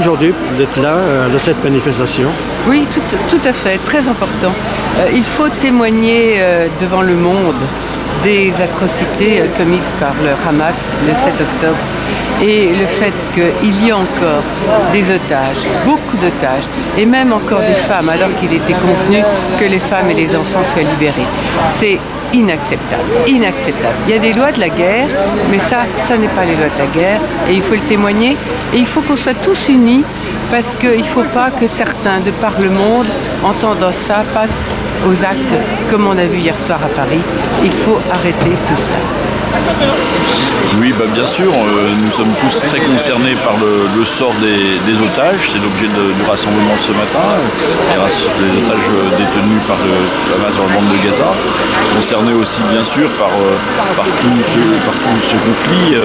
aujourd'hui d'être là de cette manifestation? Oui, tout à fait, très important. Il faut témoigner devant le monde des atrocités commises par le Hamas le 7 octobre et le fait qu'il y a encore des otages, beaucoup d'otages, et même encore des femmes, alors qu'il était convenu que les femmes et les enfants soient libérés. C'est inacceptable, inacceptable. Il y a des lois de la guerre, mais ça n'est pas les lois de la guerre, et il faut le témoigner, et il faut qu'on soit tous unis, parce qu'il ne faut pas que certains, de par le monde, entendant ça, passent aux actes, comme on a vu hier soir à Paris. Il faut arrêter tout cela. Oui, bien sûr, nous sommes tous très concernés par le sort des otages. C'est l'objet du rassemblement ce matin. Les otages détenus par le Hamas dans le bande de Gaza. Concernés aussi, bien sûr, par tout ce conflit,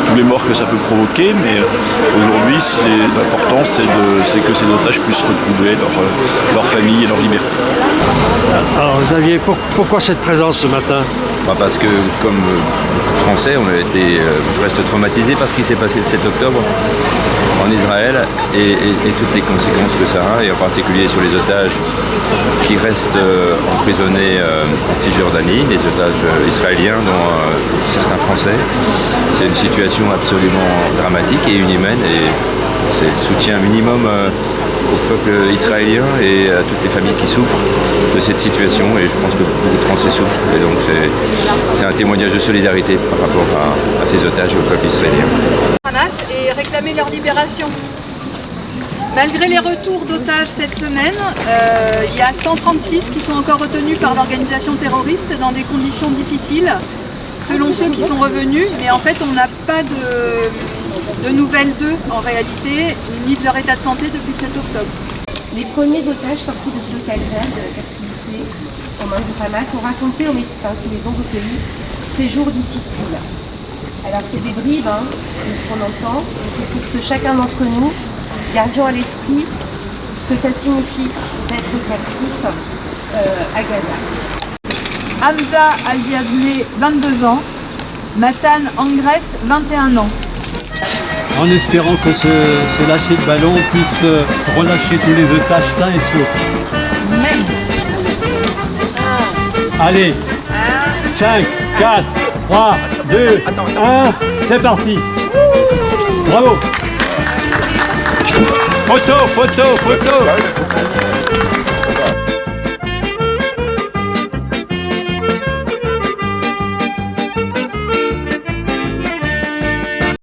tous les morts que ça peut provoquer. Mais aujourd'hui, l'important, c'est que ces otages puissent retrouver leur famille et leur liberté. Alors Xavier, pourquoi cette présence ce matin? Parce que comme Français, je reste traumatisé par ce qui s'est passé le 7 octobre en Israël et toutes les conséquences que ça a, et en particulier sur les otages qui restent emprisonnés en Cisjordanie, les otages israéliens, dont certains Français. C'est une situation absolument dramatique et inhumaine, et c'est le soutien minimum au peuple israélien et à toutes les familles qui souffrent de cette situation, et je pense que beaucoup de Français souffrent, et donc c'est un témoignage de solidarité par rapport à ces otages et au peuple israélien. Hamas et réclamer leur libération. Malgré les retours d'otages cette semaine, il y a 136 qui sont encore retenus par l'organisation terroriste dans des conditions difficiles, selon ceux qui sont revenus, mais en fait on n'a pas de nouvelles d'eux en réalité, ni de leur état de santé depuis le 7 octobre. Les premiers otages sortis de ce calvaire de la captivité aux mains du Hamas ont raconté aux médecins qui les ont recueillis ces jours difficiles. Alors c'est des bribes de ce qu'on entend, et c'est pour que chacun d'entre nous gardions à l'esprit ce que ça signifie d'être captif à Gaza. Hamza Al-Diablé, 22 ans, Matan Angrest, 21 ans. En espérant que ce lâcher de ballon puisse relâcher tous les otages sains et saufs. Allez, 5, 4, 3, 2, 1, c'est parti. Bravo. Photo.